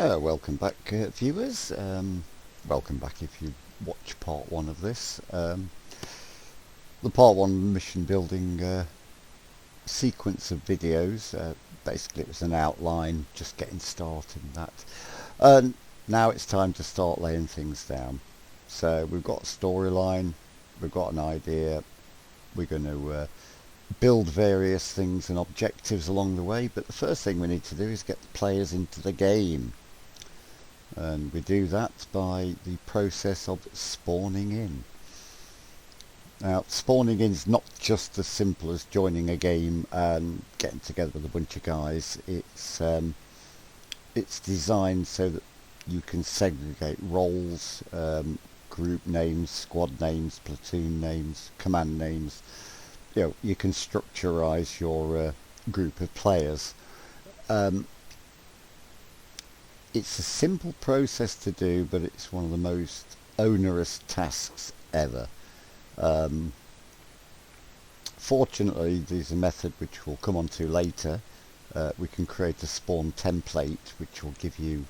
Welcome back, viewers. Welcome back if you watch part one of this. The part one mission building sequence of videos. Basically, it was an outline, just getting started in that. And now it's time to start laying things down. So we've got a storyline, we've got an idea. We're going to build various things and objectives along the way, but the first thing we need to do is get the players into the game, and we do that by the process of spawning in. Now, spawning in is not just as simple as joining a game and getting together with a bunch of guys. It's designed so that you can segregate roles, group names, squad names, platoon names, command names. You can structurize your group of players. It's a simple process to do, but it's one of the most onerous tasks ever. Fortunately, there's a method which we'll come on to later. We can create a spawn template which will give you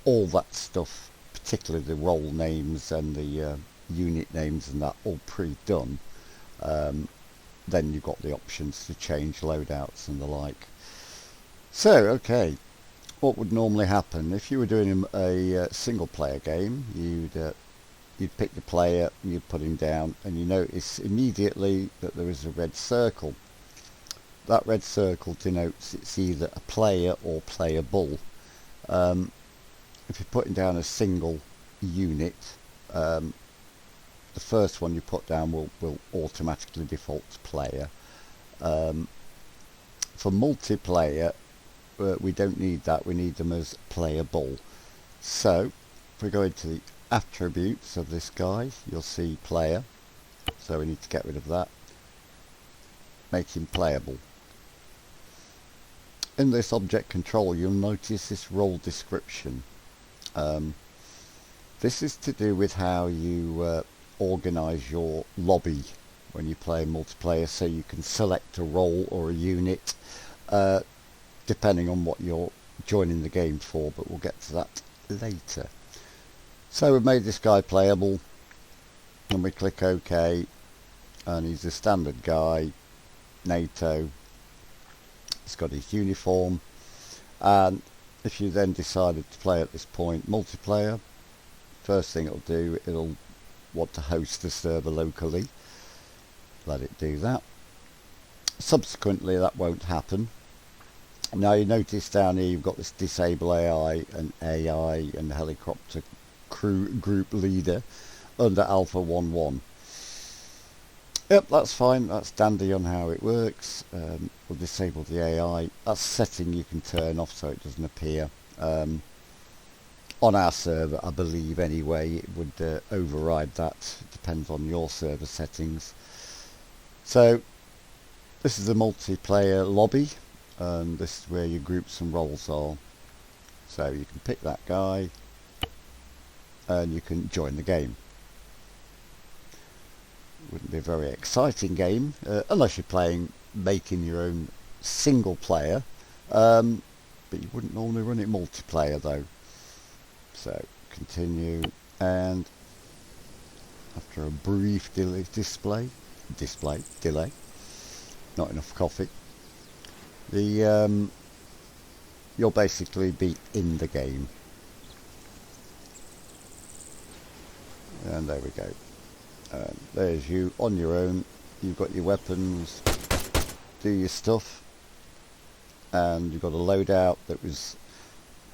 all that stuff, particularly the role names and the unit names and that, all pre-done. Then you've got the options to change loadouts and the like. So, okay, what would normally happen if you were doing a single player game? You'd pick the player, you'd put him down, and you notice immediately that there is a red circle. That red circle denotes it's either a player or playable. If you're putting down a single unit, the first one you put down will automatically default to player. For multiplayer, we don't need that. We need them as playable. So if we go into the attributes of this guy, you'll see player. So we need to get rid of that. Make him playable. In this object control, you'll notice this role description. This is to do with how you organize your lobby when you play multiplayer, so you can select a role or a unit depending on what you're joining the game for, but we'll get to that later. So we've made this guy playable, and we click OK, and he's a standard guy, NATO. He's got his uniform, and if you then decided to play at this point multiplayer, first thing it'll do, it'll want to host the server locally. Let it do that. Subsequently, that won't happen. Now you notice down here you've got this disable AI and helicopter crew group leader under Alpha 1.1. Yep, that's fine. That's dandy on how it works. We'll disable the AI. That's a setting you can turn off so it doesn't appear. On our server, I believe anyway, it would override that. It depends on your server settings. So this is a multiplayer lobby, and this is where your groups and roles are. So you can pick that guy and you can join the game. Wouldn't be a very exciting game unless you're playing making your own single player, but you wouldn't normally run it multiplayer though. So continue, and after a brief delay, not enough coffee, you'll basically be in the game. And there we go. There's you on your own. You've got your weapons, do your stuff, and you've got a loadout that was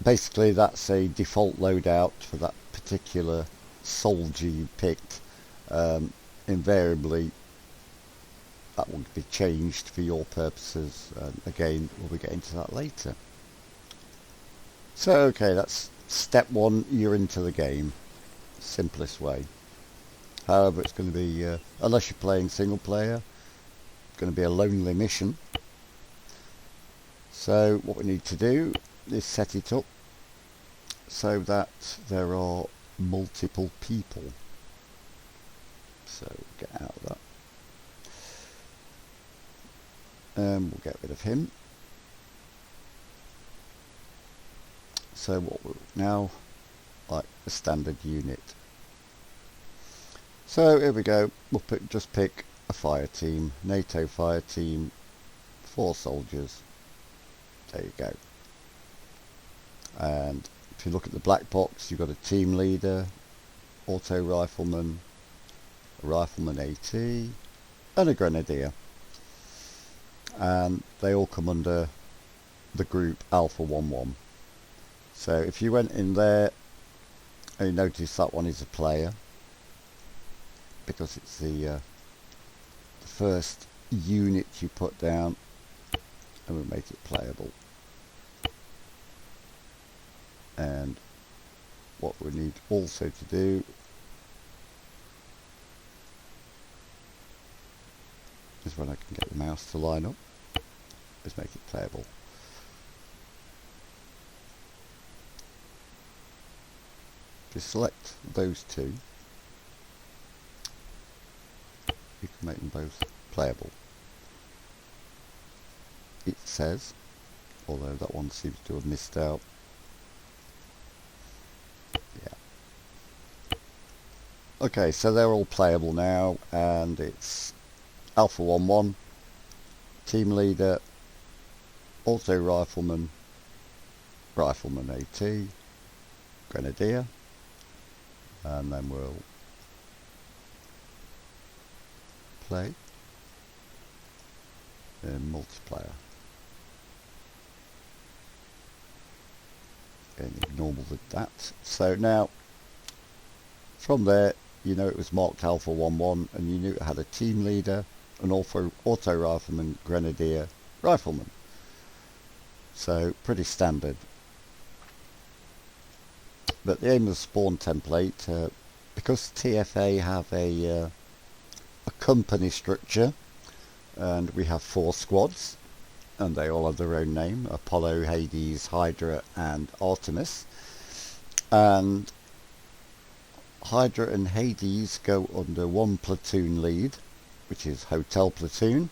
basically, that's a default loadout for that particular soldier you picked. Invariably that will be changed for your purposes. Again, we'll be getting to that later. So okay, that's step one. You're into the game. Simplest way. However, it's going to be, unless you're playing single player, it's going to be a lonely mission. So what we need to do is set it up so that there are multiple people. So get out of that. We'll get rid of him. So what we're now like a standard unit. So here we go. We'll just pick a fire team, NATO fire team, 4 soldiers. There you go. And if you look at the black box, you've got a team leader, auto rifleman, a rifleman AT, and a grenadier. And they all come under the group Alpha 11. So if you went in there and you notice that one is a player, because it's the first unit you put down, and we'll make it playable. And what we need also to do is, when I can get the mouse to line up, is make it playable. If you select those two, you can make them both playable. It says, although that one seems to have missed out. Yeah. Okay, so they're all playable now, and it's Alpha 11, team leader, auto rifleman, rifleman AT, grenadier, and then we'll play in multiplayer. And ignore that. So now, from there, you know it was marked Alpha 11, and you knew it had a team leader, an auto rifleman, grenadier, rifleman. So pretty standard. But the aim of the spawn template, because TFA have a company structure, and we have 4 squads, and they all have their own name: Apollo, Hades, Hydra, and Artemis. And Hydra and Hades go under one platoon lead, which is Hotel Platoon,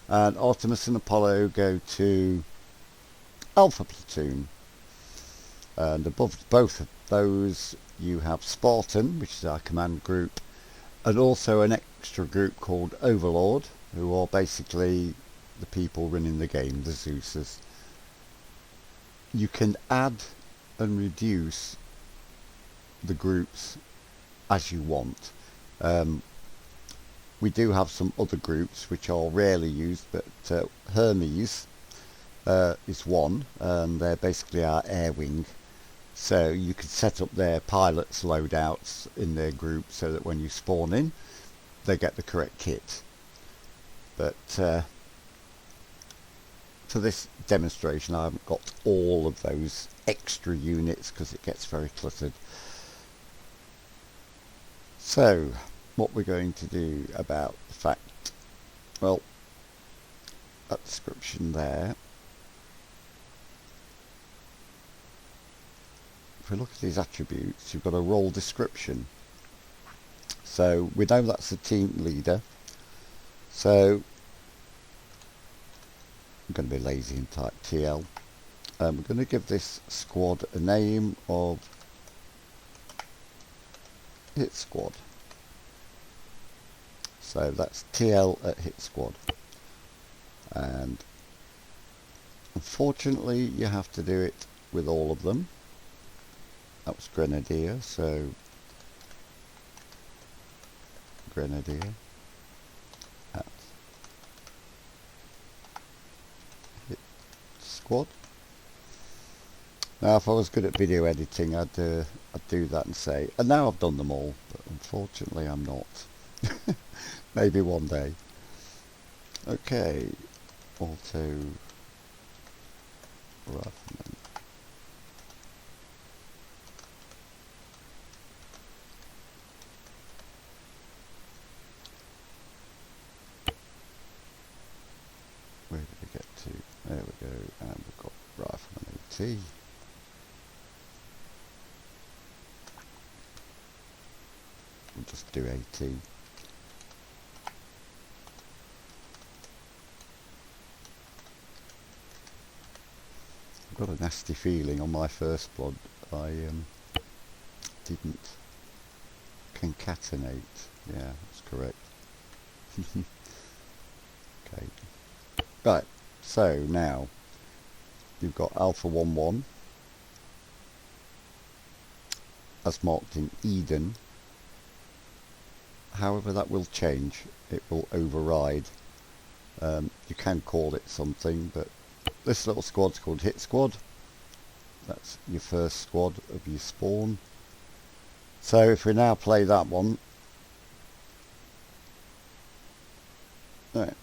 and Artemis and Apollo go to Alpha Platoon. And above both of those you have Spartan, which is our command group, and also an extra group called Overlord, who are basically the people running the game, the Zeusers. You can add and reduce the groups as you want. We do have some other groups which are rarely used, but Hermes is one, and they're basically our air wing. So you could set up their pilots' loadouts in their group so that when you spawn in, they get the correct kit. But for this demonstration, I haven't got all of those extra units because it gets very cluttered. So what we're going to do about the fact, well, that description there, if we look at these attributes, you've got a role description. So we know that's the team leader. So I'm going to be lazy and type TL. We're going to give this squad a name of Hit Squad. So that's TL at Hit Squad. And unfortunately you have to do it with all of them. That was Grenadier, so Grenadier at Hit Squad. Now if I was good at video editing, I'd do that and say, and now I've done them all, but unfortunately I'm not. Maybe one day. Okay, auto rifleman. Where did we get to? There we go, and we've got rifleman AT. We'll just do AT. I've got a nasty feeling on my first blood I didn't concatenate. Yeah, that's correct. Okay. Right, so now you've got Alpha 1-1 as marked in Eden. However, that will change. It will override. You can call it something, but this little squad's called Hit Squad. That's your first squad of your spawn. So if we now play that one, right,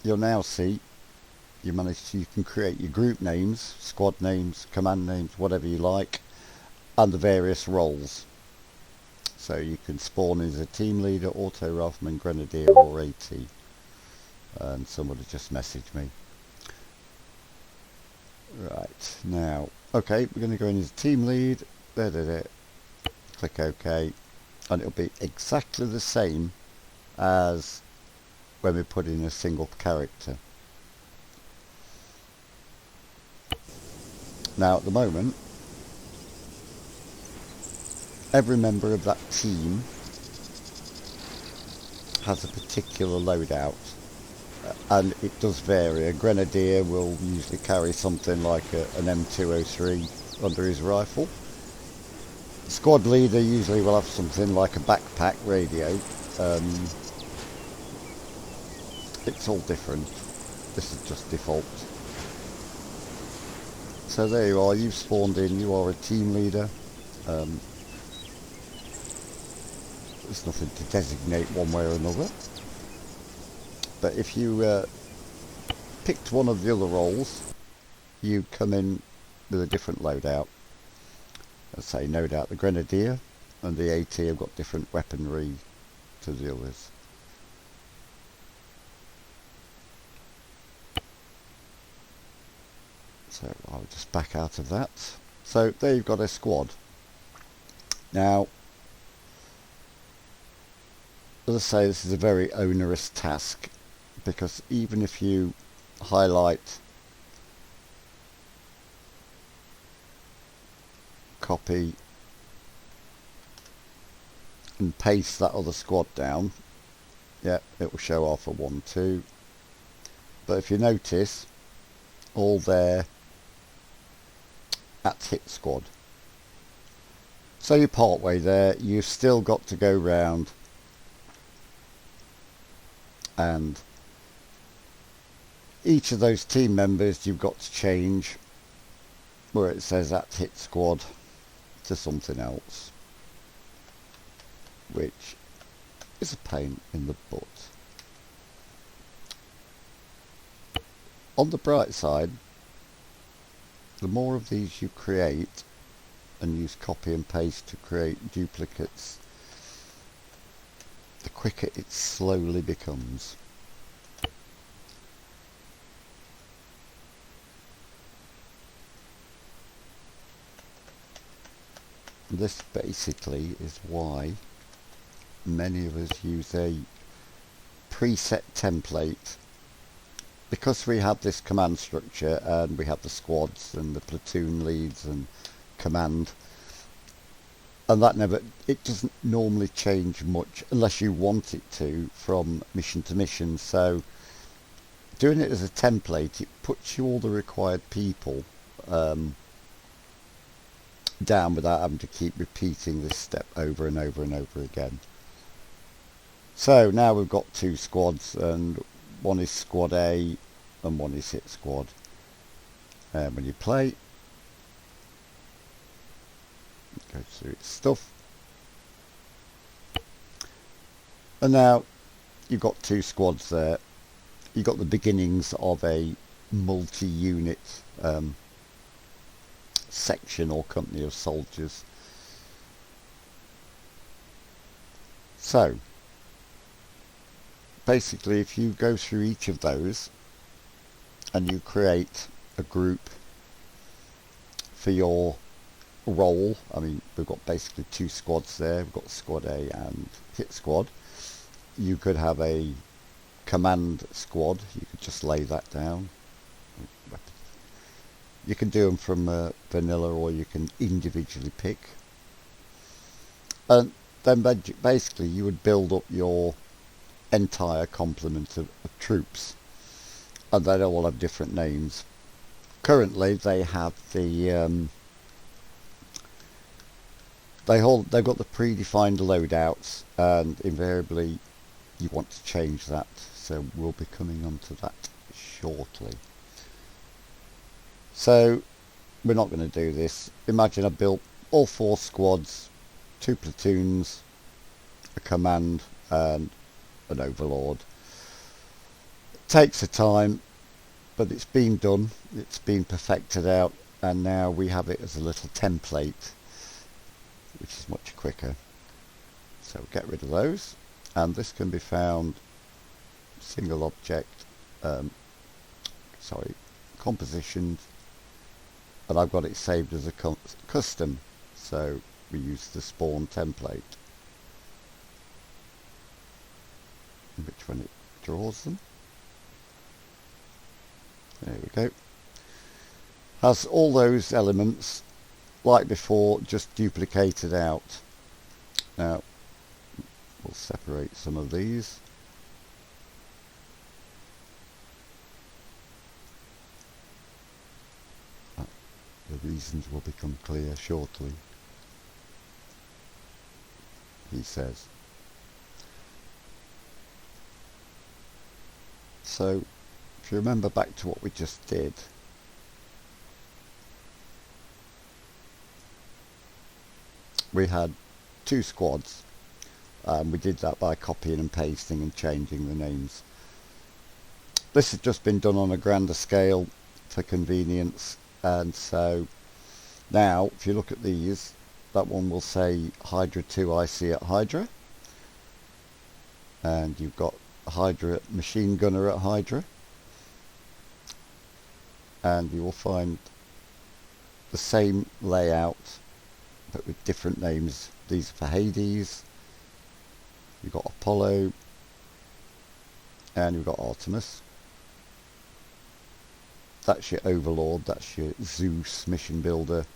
you'll now see you can create your group names, squad names, command names, whatever you like, and the various roles. So you can spawn as a team leader, auto rifleman, grenadier, or AT. And somebody just messaged me. Right, now, okay, we're going to go in as team lead. Click OK, and it'll be exactly the same as when we put in a single character. Now, at the moment, every member of that team has a particular loadout, and it does vary. A grenadier will usually carry something like an M203 under his rifle. The squad leader usually will have something like a backpack radio. It's all different. This is just default. So there you are, you've spawned in, you are a team leader. There's nothing to designate one way or another. But if you picked one of the other roles, you come in with a different loadout. Let's say no doubt the Grenadier and the AT have got different weaponry to the others. So I'll just back out of that. So there you've got a squad. Now, as I say, this is a very onerous task, because even if you highlight, copy and paste that other squad down, yeah, it will show Alpha 1-2. But if you notice, all there at Hit Squad. So you're part way there. You've still got to go round and each of those team members you've got to change where it says at Hit Squad to something else, which is a pain in the butt. On the bright side, the more of these you create and use copy and paste to create duplicates, the quicker it slowly becomes. This basically is why many of us use a preset template, because we have this command structure and we have the squads and the platoon leads and command, and it doesn't normally change much unless you want it to from mission to mission. So doing it as a template, it puts you all the required people down without having to keep repeating this step over and over and over again. So now we've got two squads, and one is Squad A and one is Hit Squad. When you play, go through its stuff, and now you've got two squads there. You've got the beginnings of a multi-unit section or company of soldiers. So basically, if you go through each of those and you create a group for your role, I mean, we've got basically two squads there. We've got Squad A and Hit Squad. You could have a command squad. You could just lay that down. You can do them from vanilla, or you can individually pick. And then basically you would build up your entire complement of troops, and they all have different names. Currently they have the they've got the predefined loadouts, and invariably you want to change that, so we'll be coming on to that shortly. So we're not going to do this. Imagine I built all 4 squads, 2 platoons, a command and an overlord. It takes a time, but it's been done, it's been perfected out, and now we have it as a little template, which is much quicker. So get rid of those, and this can be found single object, compositions, and I've got it saved as a custom, so we use the spawn template, in which one it draws them. There we go. Has all those elements like before, just duplicated out. Now we'll separate some of these. The reasons will become clear shortly, he says. So if you remember back to what we just did, we had 2 squads. We did that by copying and pasting and changing the names. This has just been done on a grander scale for convenience, and so now if you look at these, that one will say Hydra 2 IC at Hydra, and you've got Hydra machine gunner at Hydra, and you will find the same layout but with different names. These are for Hades, you've got Apollo, and you've got Artemis. That's your Overlord, that's your Zeus mission builder.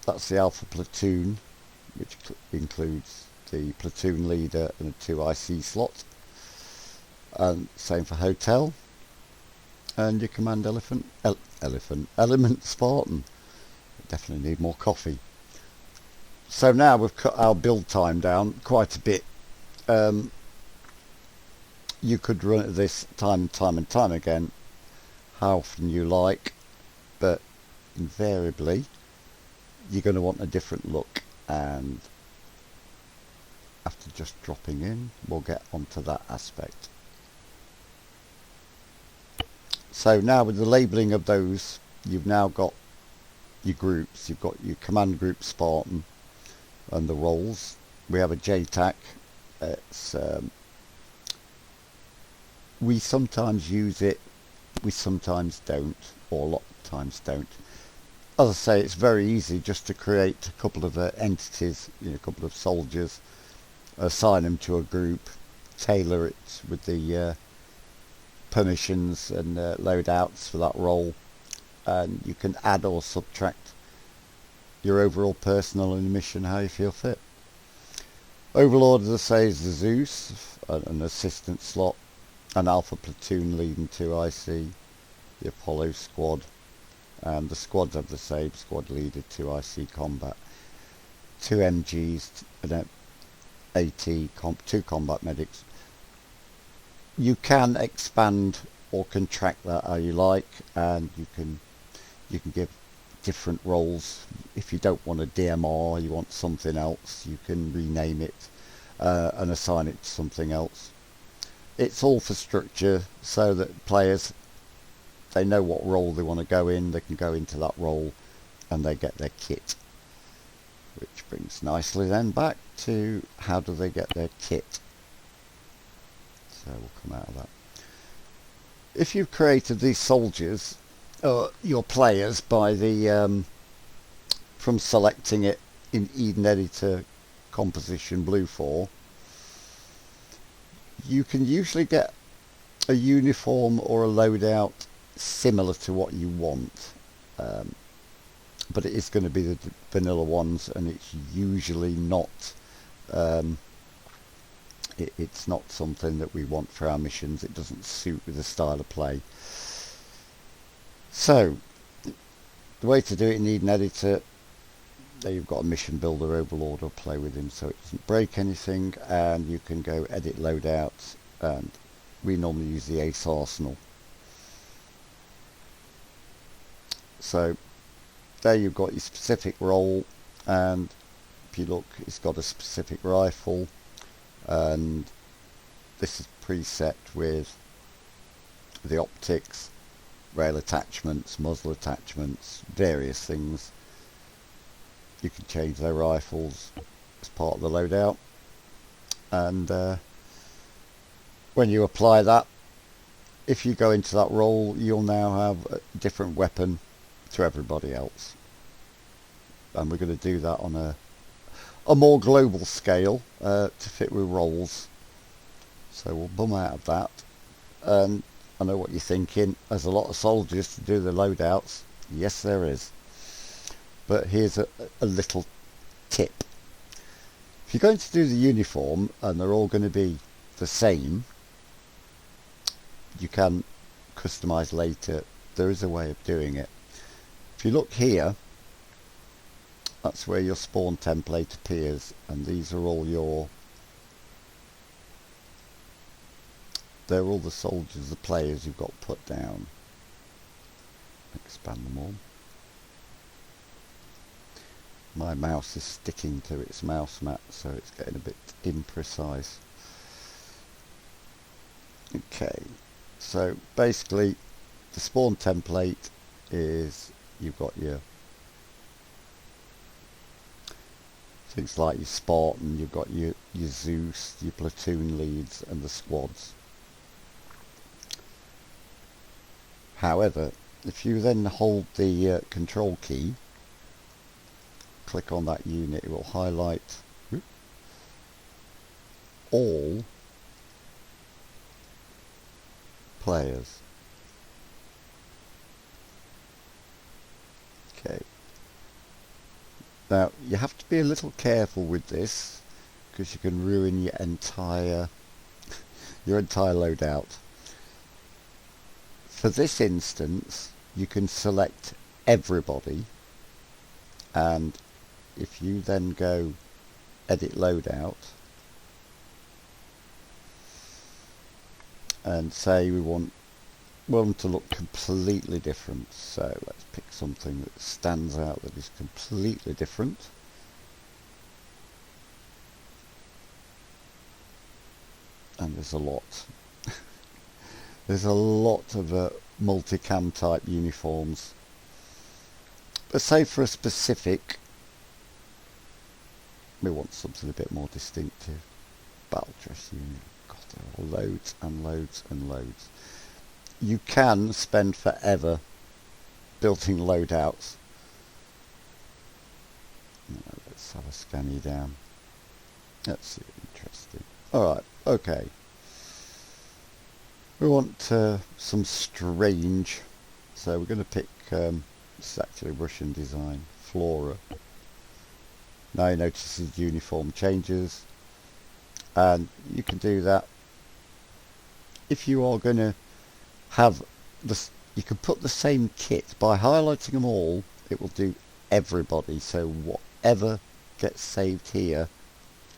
That's the Alpha Platoon, which includes the platoon leader and a 2 IC slot. And same for Hotel. And your Command Element Spartan. Definitely need more coffee. So now we've cut our build time down quite a bit. You could run this time and time again, how often you like, but invariably you're going to want a different look, and after just dropping in we'll get onto that aspect. So now with the labelling of those, you've now got your groups. You've got your command group Spartan and the roles. We have a JTAC. It's we sometimes use it, we sometimes don't, or a lot of times don't. As I say, it's very easy just to create a couple of entities, a couple of soldiers, assign them to a group, tailor it with the permissions and loadouts for that role, and you can add or subtract your overall personnel and mission how you feel fit. Overlord, as I say, is the Zeus, an assistant slot, an Alpha Platoon leading 2 IC, the Apollo squad, and the squads have the same: squad leader, 2 IC combat, 2 MGs, an AT, 2 combat medics. You can expand or contract that how you like, and you can give different roles. If you don't want a DMR, you want something else, you can rename it and assign it to something else. It's all for structure, so that players, they know what role they want to go in, they can go into that role and they get their kit. Which brings nicely then back to how do they get their kit. So we'll come out of that. If you've created these soldiers, your players, by the from selecting it in Eden Editor Composition Blue 4, you can usually get a uniform or a loadout similar to what you want, but it is going to be the vanilla ones, and it's usually not it's not something that we want for our missions. It doesn't suit with the style of play. So the way to do it, you need an editor. There you've got a mission builder overlord, or play with him so it doesn't break anything, and you can go edit loadouts, and we normally use the Ace Arsenal. So there you've got your specific role, and if you look, it's got a specific rifle, and this is preset with the optics, rail attachments, muzzle attachments, various things. You can change their rifles as part of the loadout, and when you apply that, if you go into that role, you'll now have a different weapon to everybody else, and we're going to do that on a more global scale to fit with roles. So we'll bum out of that. And I know what you're thinking, there's a lot of soldiers to do the loadouts. Yes, there is. But here's a little tip. If you're going to do the uniform and they're all going to be the same, you can customize later. There is a way of doing it. If you look here, that's where your spawn template appears, and these are all they're all the soldiers, the players you've got put down. Expand them all. My mouse is sticking to its mouse mat, so it's getting a bit imprecise. Okay, so basically the spawn template is, you've got your things like your Spartan, you've got your Zeus, your platoon leads, and the squads. However, if you then hold the control key, click on that unit, it will highlight all players. Okay. Now you have to be a little careful with this, because you can ruin your entire loadout. For this instance, you can select everybody, and if you then go edit loadout and say we want them to look completely different, so let's pick something that stands out, that is completely different. And there's a lot. There's a lot of multicam type uniforms. But say for a specific, we want something a bit more distinctive. Battle dress unit. God, there are loads and loads and loads. You can spend forever building loadouts. Let's have a scan you down. Let's see, interesting. Alright, okay. We want some strange, so we're going to pick, this is actually Russian design, Flora. Now you notice his uniform changes, and you can do that. If you are going to have this, you can put the same kit by highlighting them all. It will do everybody, so whatever gets saved here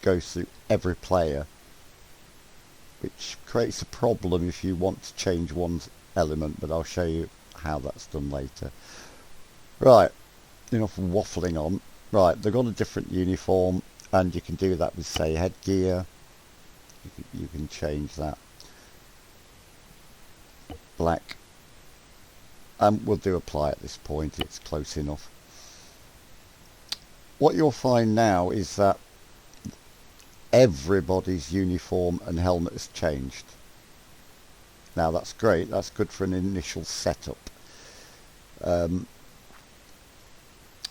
goes through every player, which creates a problem if you want to change one element, but I'll show you how that's done later. Right, enough waffling on. Right, they've got a different uniform, and you can do that with, say, headgear. You can change that. Black. And we'll do apply at this point, it's close enough. What you'll find now is that everybody's uniform and helmet has changed. Now that's great, that's good for an initial setup.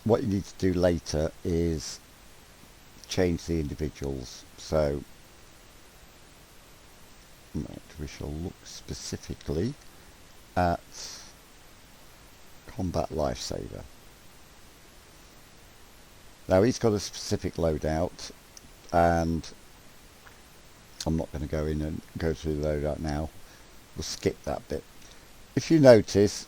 What you need to do later is change the individuals. So we shall look specifically at Combat Lifesaver. Now he's got a specific loadout, and I'm not going to go in and go through the loadout now. We'll skip that bit. If you notice,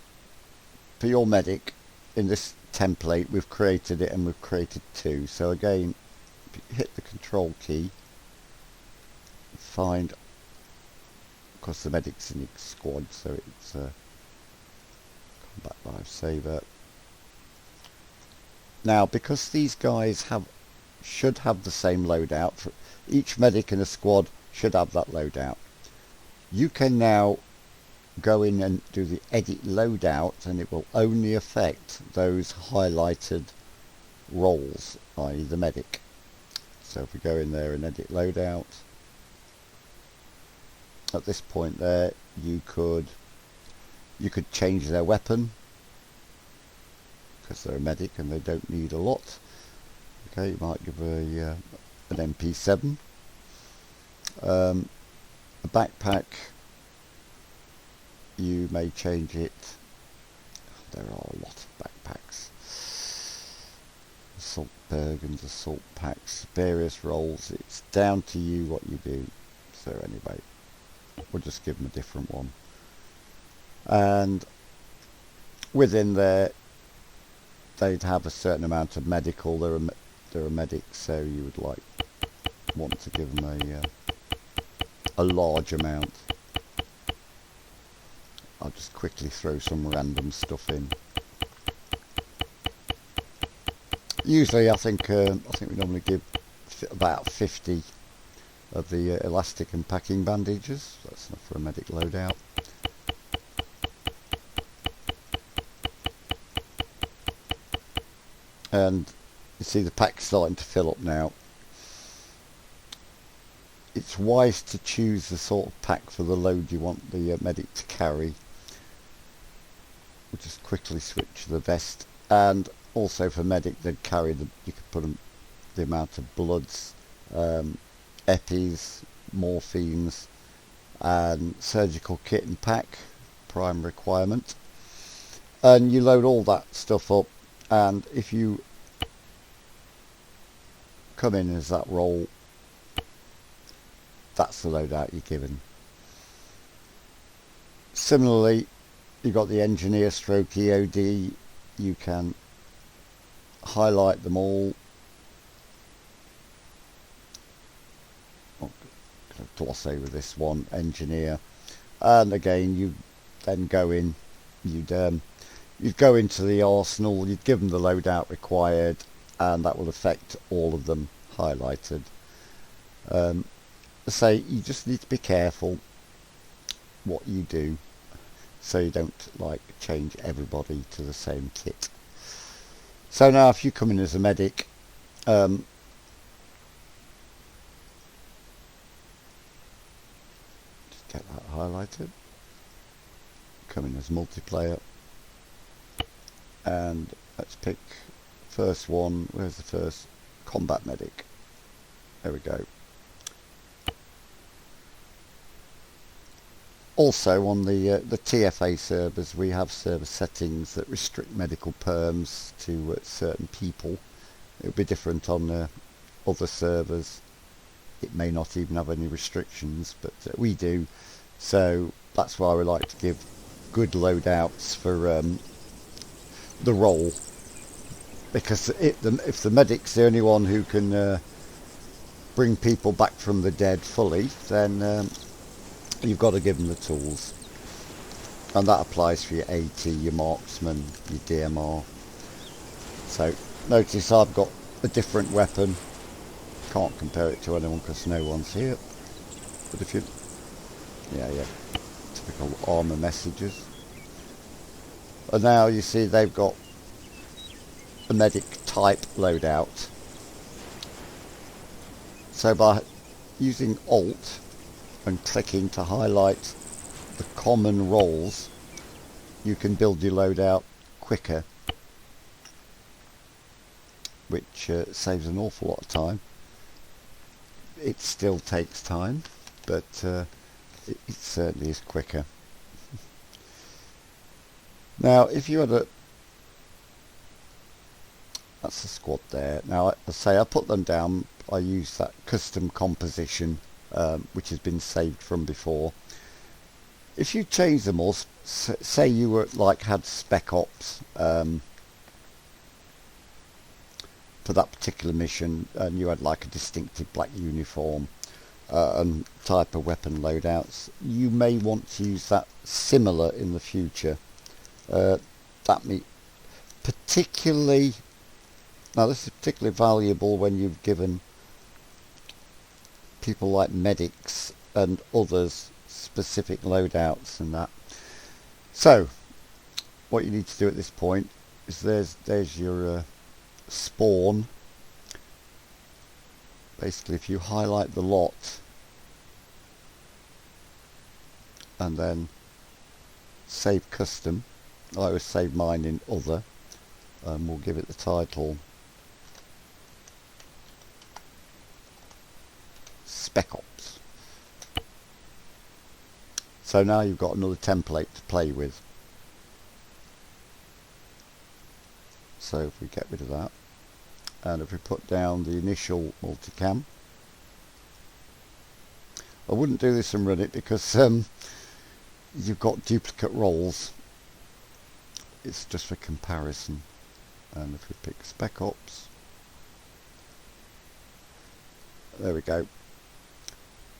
for your medic, in this template we've created it, and we've created two. So again, if you hit the control key, find, because the medic's in each squad, so it's Combat Lifesaver. Now, because these guys should have the same loadout, for each medic in a squad should have that loadout. You can now go in and do the edit loadout, and it will only affect those highlighted roles, i.e. the medic. So if we go in there and edit loadout, at this point there you could change their weapon, because they're a medic and they don't need a lot. Okay, you might give an MP7. A backpack, you may change it. There are a lot of backpacks. Assault Bergens, assault packs, various roles. It's down to you what you do. So anyway, we'll just give them a different one. And within there, they'd have a certain amount of medical. They're a medic, so you would want to give them a large amount. I'll just quickly throw some random stuff in. Usually, I think we normally give about 50 of the elastic and packing bandages. That's enough for a medic loadout. And you see the pack's starting to fill up now. It's wise to choose the sort of pack for the load you want the medic to carry. We'll just quickly switch to the vest. And also for medic, they'd carry you could put the amount of bloods, epis, morphines, and surgical kit and pack, prime requirement. And you load all that stuff up, and if you come in as that role, that's the loadout you're given. Similarly, you've got the engineer stroke EOD. You can highlight them all. Gloss over this one, engineer, and again you then go in, you'd go into the arsenal, you'd give them the loadout required, and that will affect all of them highlighted. Say you just need to be careful what you do, so you don't change everybody to the same kit. So now if you come in as a medic, get that highlighted. Come in as multiplayer, and let's pick first one. Where's the first? Combat medic. There we go. Also on the TFA servers, we have server settings that restrict medical perms to certain people. It'll be different on other servers. It may not even have any restrictions, but we do. So that's why we like to give good loadouts for the role, because if the medic's the only one who can bring people back from the dead fully, then you've got to give them the tools, and that applies for your AT, your marksman, your DMR. So notice I've got a different weapon. Can't compare it to anyone because no one's here. But if you, yeah, typical Arma messages. And now you see they've got a medic type loadout. So by using Alt and clicking to highlight the common roles, you can build your loadout quicker, which saves an awful lot of time. It still takes time, but it certainly is quicker. Now, if you had That's the squad there. Now, I say I put them down. I use that custom composition, which has been saved from before. If you change them all, say you were like had Spec Ops for that particular mission, and you had like a distinctive black uniform and type of weapon loadouts, you may want to use that similar in the future. That me particularly. Now this is particularly valuable when you've given people like medics and others specific loadouts and that. So what you need to do at this point is there's your spawn. Basically, if you highlight the lot and then save custom, I always save mine in other, and we'll give it the title Spec Ops. So now you've got another template to play with. So if we get rid of that, and if we put down the initial multicam, I wouldn't do this and run it because you've got duplicate roles. It's just for comparison. And if we pick Spec Ops, there we go.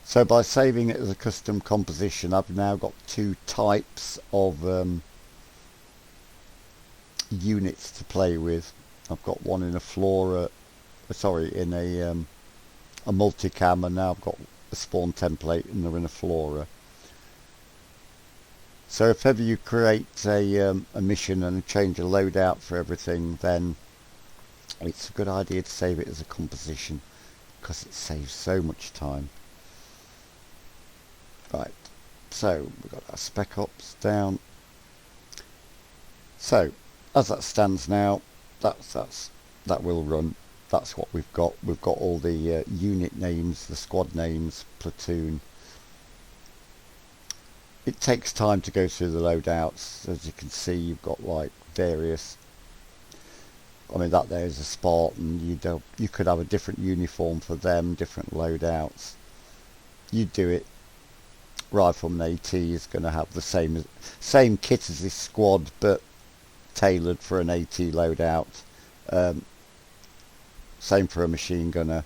So by saving it as a custom composition, I've now got two types of units to play with. I've got one in a flora, in a multicam, and now I've got a spawn template and they're in a flora. So if ever you create a mission and change a loadout for everything, then it's a good idea to save it as a composition because it saves so much time. Right, so we've got our Spec Ops down. So as that stands now, that will run. That's what we've got. We've got all the unit names, the squad names, platoon. It takes time to go through the loadouts. As you can see, you've got like various. I mean, that there is a Spartan. You could have a different uniform for them, different loadouts. You do it. Rifleman AT is going to have the same kit as this squad, but tailored for an AT loadout. Same for a machine gunner.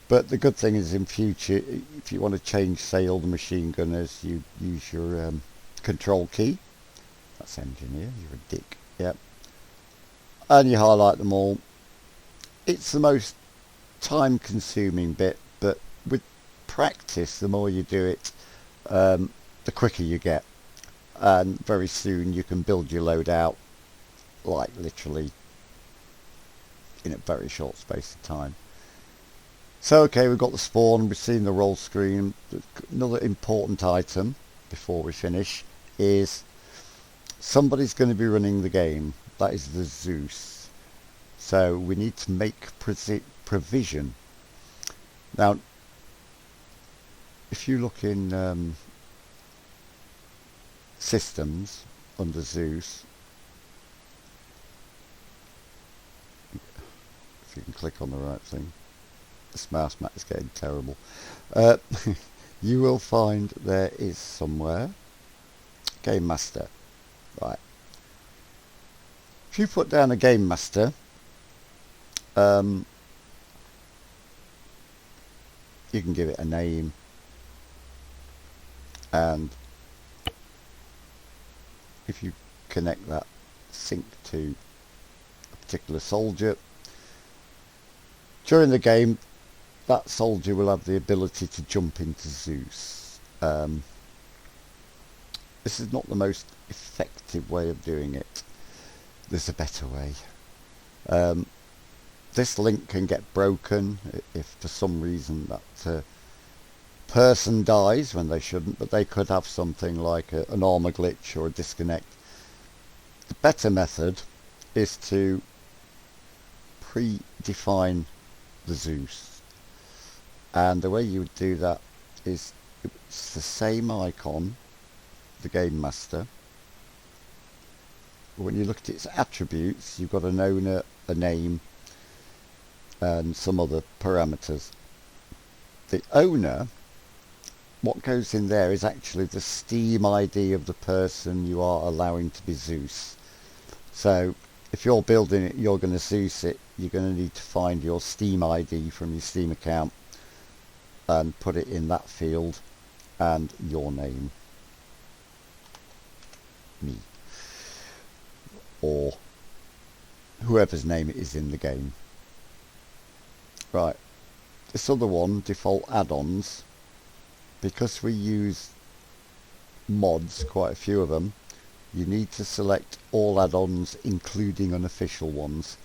But the good thing is in future, if you want to change, say, all the machine gunners, you use your control key. That's engineer, you're a dick. Yep. And you highlight them all. It's the most time consuming bit, but with practice, the more you do it, the quicker you get. And very soon you can build your loadout like literally in a very short space of time. So okay, we've got the spawn, we've seen the roll screen. Another important item before we finish is somebody's going to be running the game. That is the Zeus. So we need to make provision. Now if you look in systems under Zeus, if you can click on the right thing, this mouse mat is getting terrible. You will find there is somewhere Game Master. Right. If you put down a Game Master, you can give it a name, and if you connect that sync to a particular soldier, during the game that soldier will have the ability to jump into Zeus. This is not the most effective way of doing it. There's a better way. This link can get broken if for some reason that person dies when they shouldn't, but they could have something like an Arma glitch or a disconnect. The better method is to predefine the Zeus, and the way you would do that is it's the same icon, the Game Master, when you look at its attributes, you've got an owner, a name, and some other parameters. The owner, what goes in there is actually the Steam ID of the person you are allowing to be Zeus. So if you're building it, you're going to Zeus it, you're going to need to find your Steam ID from your Steam account and put it in that field, and your name, me, or whoever's name it is in the game. Right, this other one, default add-ons, because we use mods, quite a few of them, you need to select all add-ons including unofficial ones,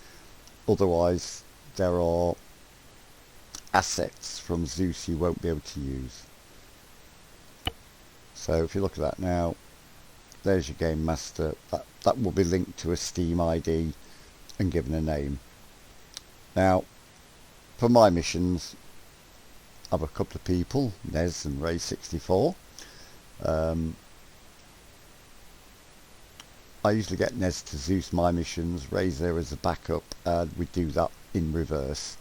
otherwise there are assets from Zeus you won't be able to use. So if you look at that now, there's your game master. That will be linked to a Steam ID and given a name. Now for my missions, I have a couple of people, Nez and Ray64. I usually get Nez to Zeus my missions, Ray's there as a backup, and we do that in reverse.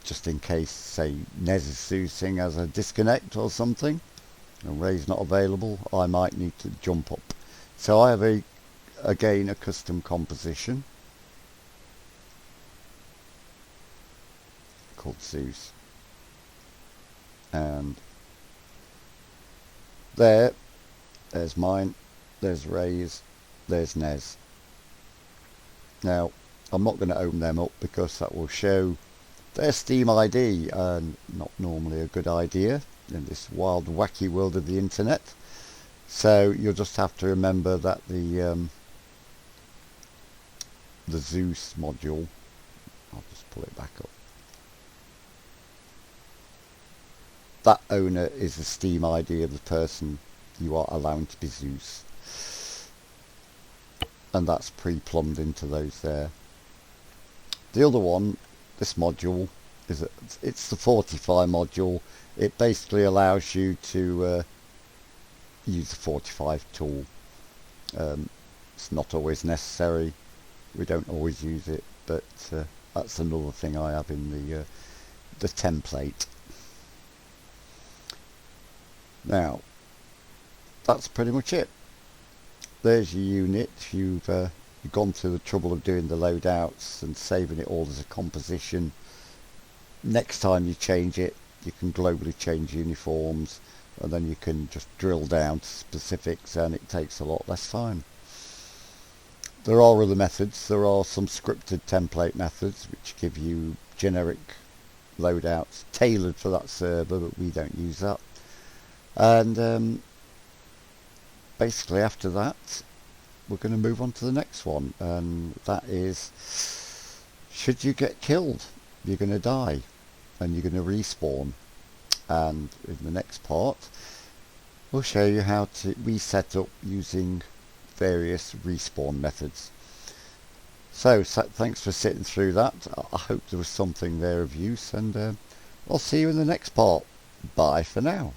Just in case, say, Nez is Zeusing as a disconnect or something, and Ray's not available, I might need to jump up. So I have again a custom composition called Zeus. And there's mine, there's Ray's, there's Nez. Now I'm not going to open them up because that will show their Steam ID, and not normally a good idea in this wild wacky world of the internet. So you'll just have to remember that the Zeus module, I'll just pull it back up, that owner is the Steam ID of the person you are allowing to be Zeus, and that's pre-plumbed into those there. The other one, this module, it's the Fortify module. It basically allows you to use the Fortify tool. It's not always necessary, we don't always use it, but that's another thing I have in the template. Now that's pretty much it. There's your unit. You've gone through the trouble of doing the loadouts and saving it all as a composition. Next time you change it, you can globally change uniforms, and then you can just drill down to specifics, and it takes a lot less time. There are other methods. There are some scripted template methods which give you generic loadouts tailored for that server, but we don't use that. And basically after that we're going to move on to the next one, and that is, should you get killed, you're going to die and you're going to respawn. And in the next part we'll show you how to reset up using various respawn methods. So thanks for sitting through that. I hope there was something there of use, and I'll see you in the next part. Bye for now.